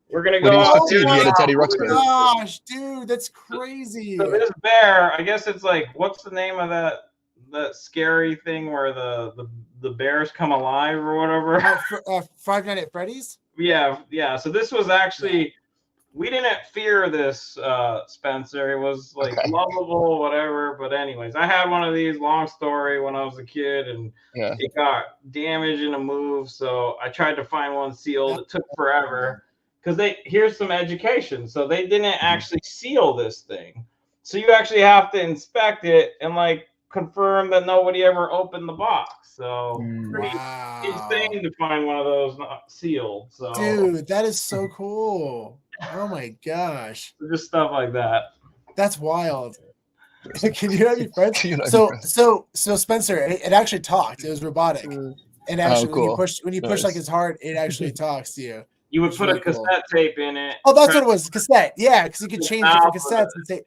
We're going to go on. Dude, you had a Teddy Ruxpin. Oh my gosh, dude, that's crazy. So this bear, I guess it's like, what's the name of that scary thing where the bears come alive or whatever? Five Nights at Freddy's? Yeah. So this was actually, we didn't fear this, Spencer. It was like lovable, whatever. But anyways, I had one of these, long story, when I was a kid, and it got damaged in a move. So I tried to find one sealed. It took forever because here's some education. So they didn't actually seal this thing. So you actually have to inspect it and like confirm that nobody ever opened the box. So insane to find one of those not sealed. So dude, that is so cool. Oh my gosh. Just stuff like that. That's wild. Can you have your friends? So Spencer, it actually talked. It was robotic. And actually when you push like his heart, it actually talks to you. You would put a cassette tape in it. Oh, that's what it was. Cassette. Yeah, because you could change different cassettes and say,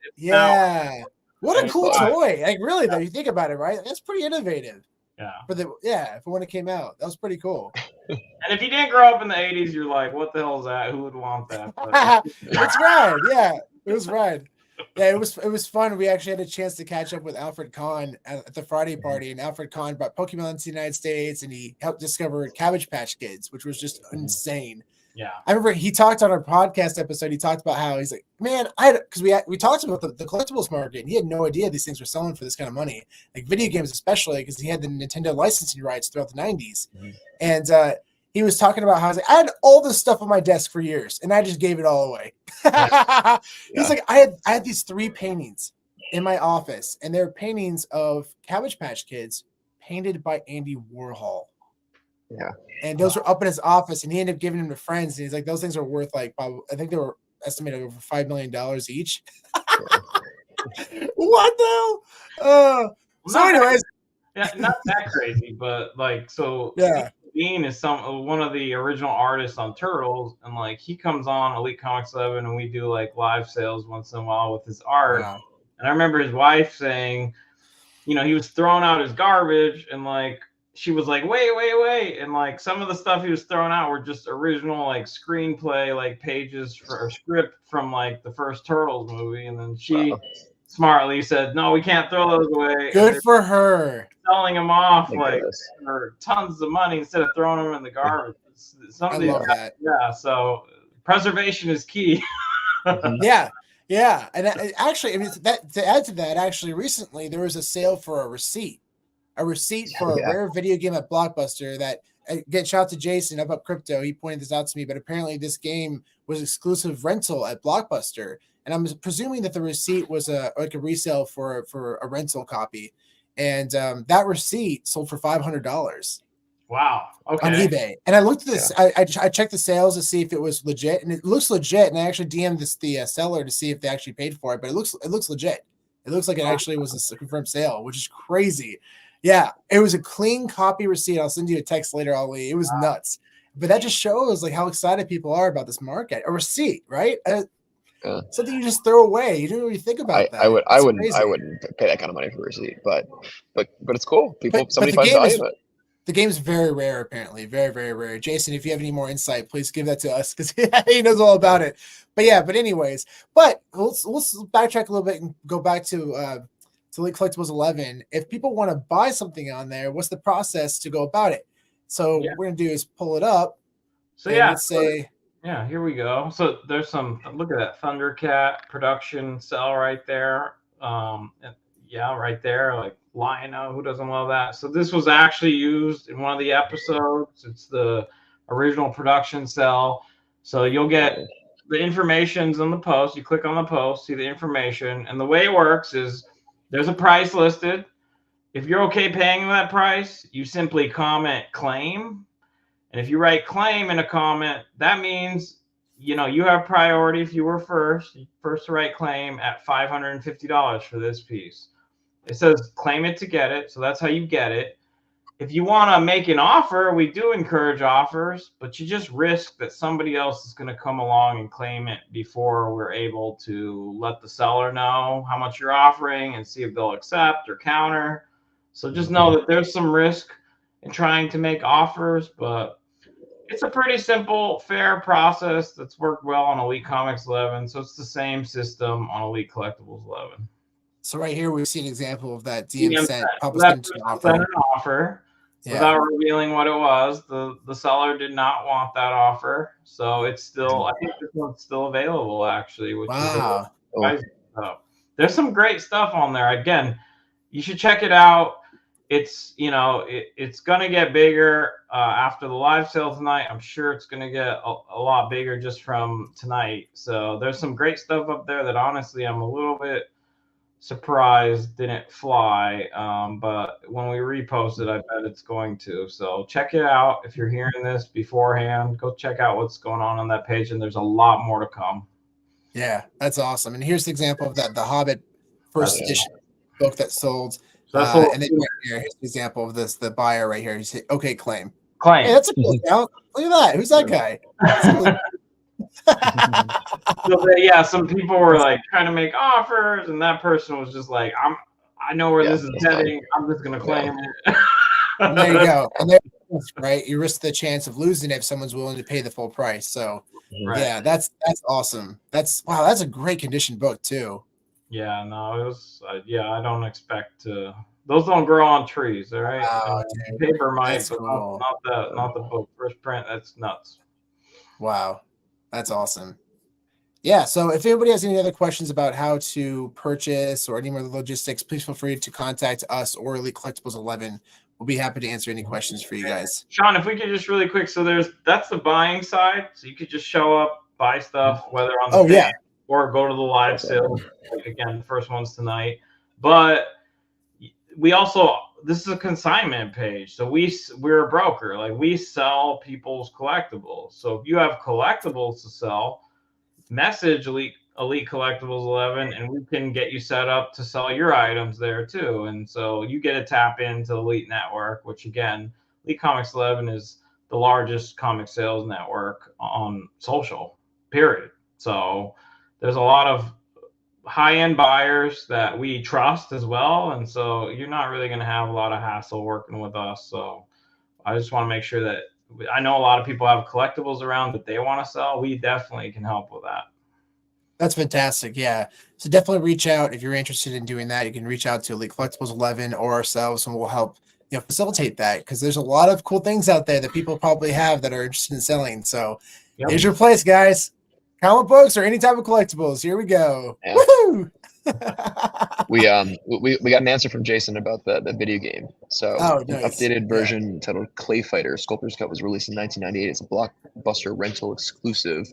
what a cool toy. Like really though, you think about it, right? That's pretty innovative. Yeah. For when it came out. That was pretty cool. And if you didn't grow up in the 80s, you're like, what the hell is that? Who would want that? It's rad. Yeah. It was rad. Yeah, it was fun. We actually had a chance to catch up with Alfred Kahn at the Friday party, and Alfred Kahn brought Pokemon to the United States, and he helped discover Cabbage Patch Kids, which was just insane. Yeah, I remember he talked on our podcast episode. He talked about how he's like, man, because we talked about the collectibles market, and he had no idea these things were selling for this kind of money, like video games especially, because he had the Nintendo licensing rights throughout the 90s, and he was talking about how I had all this stuff on my desk for years, and I just gave it all away. He's like, I had these 3 paintings in my office, and they're paintings of Cabbage Patch Kids painted by Andy Warhol. Yeah. And those were up in his office, and he ended up giving them to friends. And he's like, those things are worth like, I think they were estimated over $5 million each. What the hell? So, anyways, not that crazy, but like, so yeah. Steve Dean is one of the original artists on Turtles, and like he comes on Elite Comics 11, and we do like live sales once in a while with his art. Wow. And I remember his wife saying, he was throwing out his garbage, and like she was like, wait, and like some of the stuff he was throwing out were just original like screenplay, like pages for a script from like the first Turtles movie, and then she smartly said, no, we can't throw those away. Good for her. Selling them off like for tons of money instead of throwing them in the garbage. I love that. Yeah, so preservation is key. Yeah, and actually, I mean, that to add to that, actually, recently there was a sale for a receipt for a rare video game at Blockbuster. That again, shout out to Jason up Crypto. He pointed this out to me, but apparently this game was exclusive rental at Blockbuster, and I'm presuming that the receipt was a resale for a rental copy, and that receipt sold for $500. Wow. Okay. On eBay. And I looked at this. I checked the sales to see if it was legit, and it looks legit. And I actually DM'd the seller to see if they actually paid for it, but it looks legit. It looks like it actually was a confirmed sale, which is crazy. Yeah, it was a clean copy receipt. I'll send you a text later, Ali. It was nuts. But that just shows like how excited people are about this market. A receipt, right? Something you just throw away. You don't really think about that. I wouldn't pay that kind of money for a receipt, but it's cool. Somebody finds value in it. The game's very rare, apparently. Very, very rare. Jason, if you have any more insight, please give that to us because he knows all about it. But anyways, let's backtrack a little bit and go back to Elite Collectibles 11. If people want to buy something on there, what's the process to go about it? So what we're going to do is pull it up. So let's say... Yeah, here we go. So there's look at that Thundercat production cell right there. Right there, like Lion-O, who doesn't love that? So this was actually used in one of the episodes. It's the original production cell. So you'll get the information's on the post. You click on the post, see the information. And the way it works is there's a price listed. If you're okay paying that price, you simply comment claim. And if you write claim in a comment, that means, you have priority if you were first to write claim at $550 for this piece. It says claim it to get it. So that's how you get it. If you want to make an offer, we do encourage offers, but you just risk that somebody else is going to come along and claim it before we're able to let the seller know how much you're offering and see if they'll accept or counter. So just know that there's some risk in trying to make offers, but it's a pretty simple, fair process that's worked well on Elite Comics 11. So it's the same system on Elite Collectibles 11. So right here, we see an example of that DM sent an offer without revealing what it was. The seller did not want that offer. So it's still, I think this one's still available actually. Which is there's some great stuff on there. Again, you should check it out. It's it's gonna get bigger after the live sale tonight. I'm sure it's gonna get a lot bigger just from tonight. So there's some great stuff up there that honestly I'm a little bit surprised didn't fly. But when we repost it, I bet it's going to. So check it out. If you're hearing this beforehand, go check out what's going on that page, and there's a lot more to come. Yeah, that's awesome. And here's the example of that, the Hobbit first edition book that sold. So and then here's the example of this, the buyer right here. You say, okay, claim. Claim. Hey, that's a cool account. Look at that. Who's that guy? So some people were like trying to make offers, and that person was just like, I know where this is heading. I'm just gonna claim it. And there you go. And there, right, you risk the chance of losing it if someone's willing to pay the full price. So that's awesome. That's a great condition book too. Yeah, no, it was. I don't expect to. Those don't grow on trees, all right. Wow, paper might, but cool. not the book. First print, that's nuts. Wow, that's awesome. Yeah. So if anybody has any other questions about how to purchase or any more logistics, please feel free to contact us or Elite Collectibles 11 we'll be happy to answer any questions for you guys. Sean, if we could just really quick, so that's the buying side. So you could just show up, buy stuff, whether on the page or go to the live sale. Like again, the first one's tonight. But we also, this is a consignment page. So we're a broker. Like we sell people's collectibles. So if you have collectibles to sell, message Elite Collectibles 11 and we can get you set up to sell your items there too. And so you get to tap into Elite Network, which again, Elite Comics 11 is the largest comic sales network on social, period. So there's a lot of high-end buyers that we trust as well. And so you're not really going to have a lot of hassle working with us. So I just want to make sure that I know a lot of people have collectibles around that they want to sell. We definitely can help with that. That's fantastic. Yeah. So definitely reach out if you're interested in doing that. You can reach out to Elite Collectibles 11 or ourselves, and we'll help facilitate that, because there's a lot of cool things out there that people probably have that are interested in selling. So here's your place, guys. Comic books or any type of collectibles. Here we go. Yeah. Woohoo! we got an answer from Jason about the video game. So an updated version titled Clay Fighter Sculptor's Cut was released in 1998. It's a Blockbuster rental exclusive,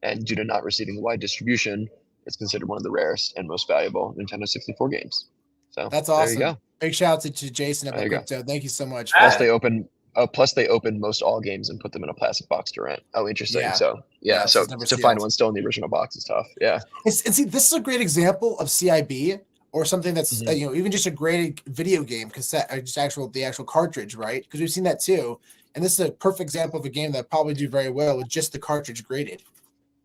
and due to not receiving wide distribution, it's considered one of the rarest and most valuable Nintendo 64 games. So that's awesome. There you go. Big shout out to Jason at Crypto. Thank you so much. Plus they open most all games and put them in a plastic box to rent. Oh, interesting. Yeah. So so to find one still in the original box is tough. Yeah. And see, this is a great example of CIB or something that's even just a great video game cassette, or just the actual cartridge, right? Because we've seen that too. And this is a perfect example of a game that probably do very well with just the cartridge graded.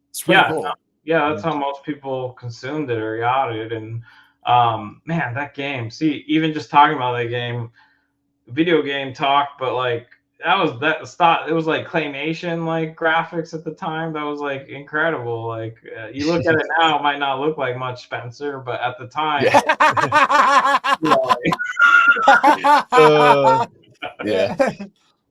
It's really cool. Yeah, that's how most people consumed it or got it. And man, that game. See, even just talking about that game, video game talk, but like it was like claymation like graphics at the time. That was like incredible. Like you look at it now, it might not look like much, Spencer, but at the time,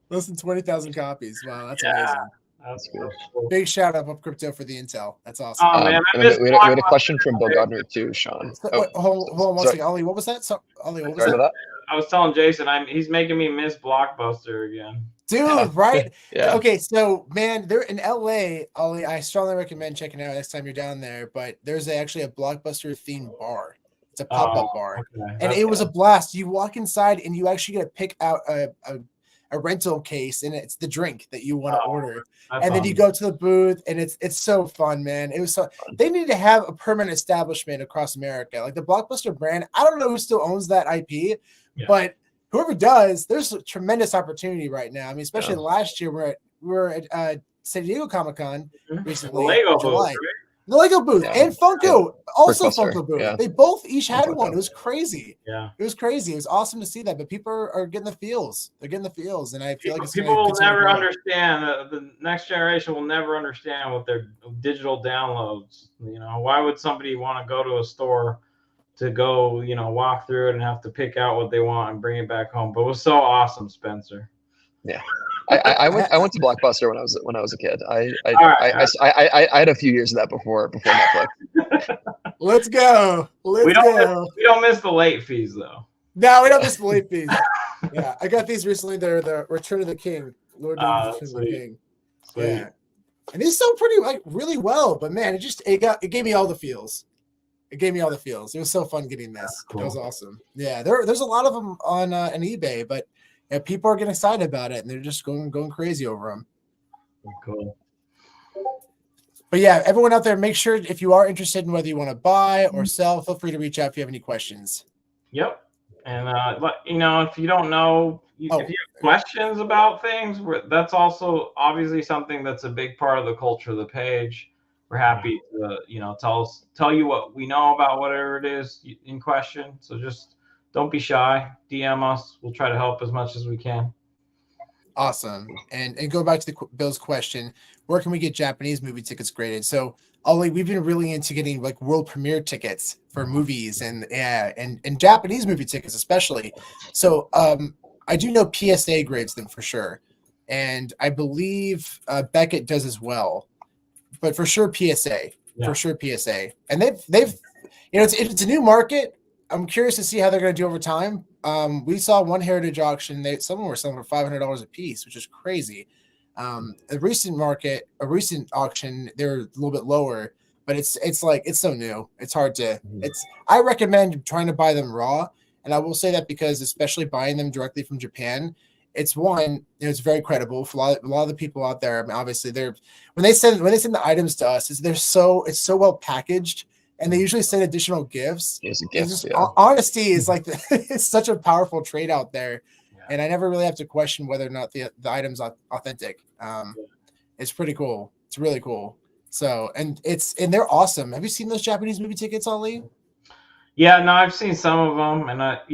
less than 20,000 copies. Wow, that's amazing. That's good. Big shout out Up Crypto for the intel. That's awesome. Oh man, we had a question from Bill Gardner too, Sean. Hold on one second. Ollie, what was that? Ollie, what was that? I was telling Jason, he's making me miss Blockbuster again. Dude, right? Okay, so man, they're in LA, Ollie. I strongly recommend checking it out next time you're down there. But there's actually a Blockbuster themed bar. It's a pop-up bar, and it was a blast. You walk inside and you actually get to pick out a rental case, and it's the drink that you want to order. And then you go to the booth, and it's so fun, man. It was so they need to have a permanent establishment across America, like the Blockbuster brand. I don't know who still owns that IP, but whoever does, there's a tremendous opportunity right now. I mean, especially last year, we were at San Diego Comic-Con recently, Lego July. booth, right? The Lego booth and Funko, also Funko booth. Yeah. They both each had one. It was crazy. Yeah, it was crazy. It was awesome to see that. But people are getting the feels. They're getting the feels, and I feel like people will never understand. The next generation will never understand what their digital downloads. Why would somebody want to go to a store to go, walk through it and have to pick out what they want and bring it back home? But it was so awesome, Spencer. Yeah. I went to Blockbuster when I was a kid. I had a few years of that before Netflix. Let's go. We don't miss the late fees though. No, we don't miss the late fees. Yeah, I got these recently. They're the Return of the King. Lord of the Return of the King. Sweet. Yeah, and it's still pretty really well. But man, it gave me all the feels. It gave me all the feels. It was so fun getting this. Cool. It was awesome. Yeah, there's a lot of them on eBay, but. Yeah, people are getting excited about it, and they're just going crazy over them. Cool. But yeah, everyone out there, make sure if you are interested in whether you want to buy or sell, feel free to reach out if you have any questions. Yep. And if you don't know, if you have questions about things, that's also obviously something that's a big part of the culture of the page. We're happy to tell you what we know about whatever it is in question. So just don't be shy. DM us. We'll try to help as much as we can. Awesome. And go back to Bill's question. Where can we get Japanese movie tickets graded? So, Ollie, we've been really into getting like world premiere tickets for movies and Japanese movie tickets especially. So I do know PSA grades them for sure. And I believe Beckett does as well. But for sure PSA. Yeah. For sure PSA. And they've it's a new market. I'm curious to see how they're going to do over time. We saw one heritage auction. Someone were selling for $500 a piece, which is crazy. A recent auction, they're a little bit lower, but it's so new. It's hard to. I recommend trying to buy them raw, and I will say that because especially buying them directly from Japan, it's very credible for a lot of the people out there. I mean, obviously, when they send the items to us, it's so well packaged. And they usually send additional gifts. Honesty is like it's such a powerful trait out there, and I never really have to question whether or not the item's authentic. It's pretty cool. It's really cool. So and they're awesome. Have you seen those Japanese movie tickets, Ali? Yeah, no, I've seen some of them, and I've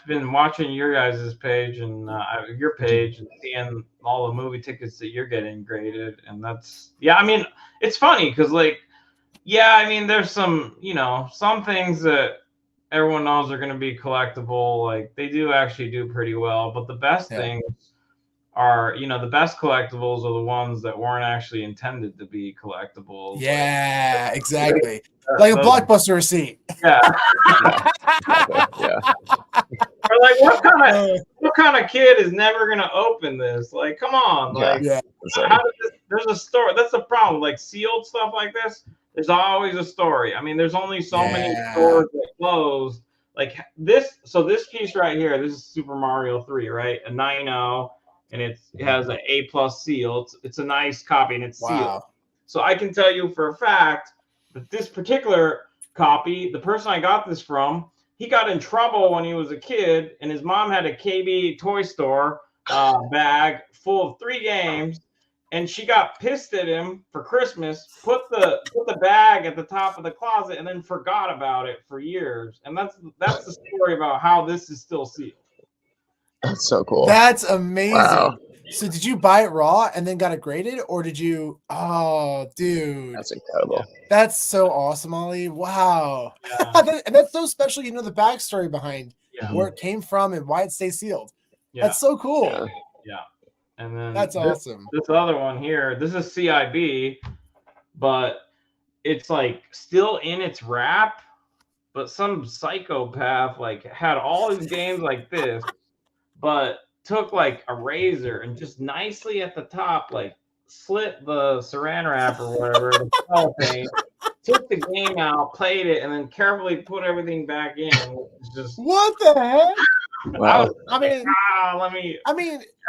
been watching your guys' page and your page and seeing all the movie tickets that you're getting graded, and I mean, it's funny because I mean, there's some things that everyone knows are going to be collectible. Like they do actually do pretty well, but the best things are, the best collectibles are the ones that weren't actually intended to be collectibles. Yeah, exactly. Like a Blockbuster receipt. Yeah. Or like what kind of kid is never going to open this? Like, come on. Like, there's a story. That's the problem. Like sealed stuff like this. There's always a story. I mean, there's only so many stores that close. Like this. So this piece right here, this is Super Mario 3, right? A 9.0, and it has an A+ seal. It's a nice copy, and it's sealed. So I can tell you for a fact that this particular copy, the person I got this from, he got in trouble when he was a kid, and his mom had a KB toy store bag full of 3 games. And she got pissed at him for Christmas, put the bag at the top of the closet, and then forgot about it for years. And that's the story about how this is still sealed. That's so cool. That's amazing. Wow. So did you buy it raw and then got it graded, or did you? Oh, dude, that's incredible. That's so awesome, Ollie. Wow. Yeah. And that's so special. You know the backstory behind where it came from and why it stays sealed. Yeah. That's so cool. Yeah. And then that's awesome. This other one here, this is CIB, but it's like still in its wrap, but some psychopath had all his games like this, but took like a razor and just nicely at the top slit the saran wrap or whatever, the cellophane, took the game out, played it, and then carefully put everything back in. Just what the heck? Wow. I mean,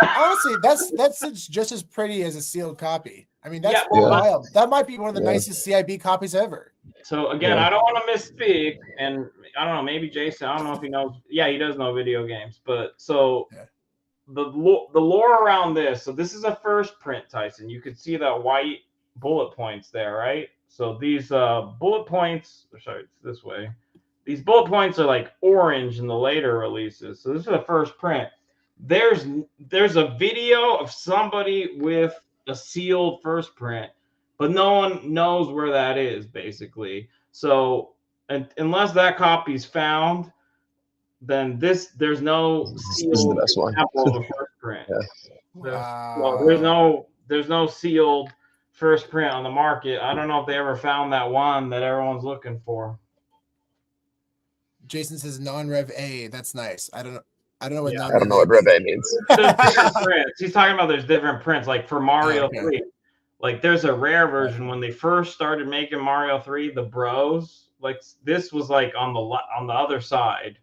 honestly, that's just as pretty as a sealed copy. I mean, that's wild. That might be one of the nicest CIB copies ever. So again, I don't want to misspeak, and I don't know, maybe Jason, I don't know if he knows. Yeah, he does know video games, but so the lore around this. So this is a first print, Tyson. You could see that white bullet points there, right? So these bullet points. Sorry, it's this way. These bullet points are like orange in the later releases. So this is the first print. There's a video of somebody with a sealed first print, but no one knows where that is, basically. So unless that copy is found, then there's no sealed the best one. example of the first print. Wow. There's no sealed first print on the market. I don't know if they ever found that one that everyone's looking for. Jason says non-rev A. That's nice. I don't know what I don't know what rev A means. He's talking about there's different prints. Like for Mario 3, like there's a rare version when they first started making Mario 3, the Bros. Like this was like on the other side,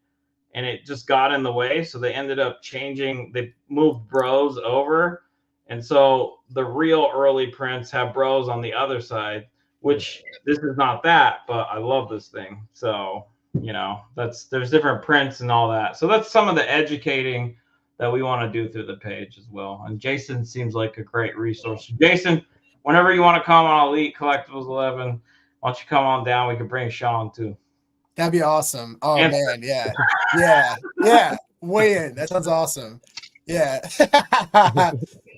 and it just got in the way. So they ended up changing. They moved Bros over, and so the real early prints have Bros on the other side. Which this is not that, but I love this thing. So. There's different prints and all that. So that's some of the educating that we want to do through the page as well. And Jason seems like a great resource. Jason, whenever you want to come on Elite Collectibles 11, why don't you come on down? We can bring Sean too. That'd be awesome. Oh man, yeah. Weigh in. That sounds awesome. Yeah. It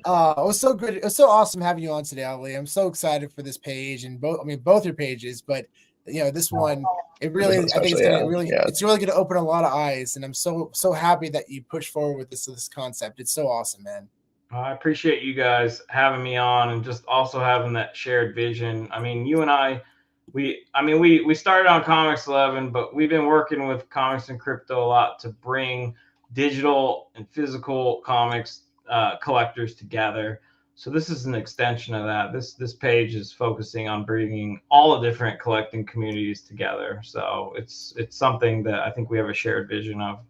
was so good. It was so awesome having you on today, Ali. I'm so excited for this page and both your pages, but this one, it really, I think it's gonna it's really gonna open a lot of eyes, and I'm so happy that you pushed forward with this concept. It's so awesome, man. I appreciate you guys having me on and just also having that shared vision. I mean, you and I we started on Comics 11, but we've been working with Comics and Crypto a lot to bring digital and physical comics collectors together. So this is an extension of that. This page is focusing on bringing all the different collecting communities together. So it's something that I think we have a shared vision of.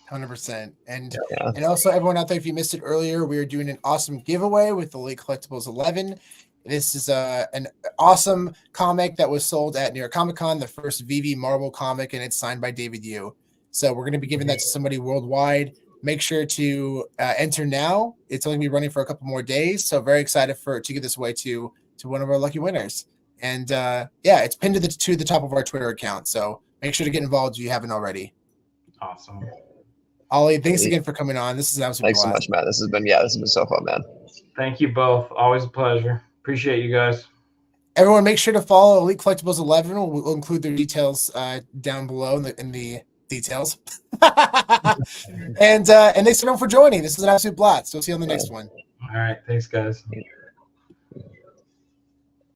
100%. And also everyone out there, if you missed it earlier, we are doing an awesome giveaway with the Elite Collectibles 11. This is an awesome comic that was sold at New York Comic Con, the first VV Marvel comic, and it's signed by David Yu. So we're going to be giving that to somebody worldwide. Make sure to enter now. It's only going to be running for a couple more days. So very excited to give this away to one of our lucky winners. And it's pinned to the top of our Twitter account. So make sure to get involved if you haven't already. Awesome. Ollie, thanks again for coming on. This is absolutely Thanks so much, Matt. This has been so fun, man. Thank you both. Always a pleasure. Appreciate you guys. Everyone, make sure to follow Elite Collectibles 11. We'll include their details down below in the details. And thanks everyone for joining. This is an absolute blast. So we'll see you on the next one. All right. Thanks, guys.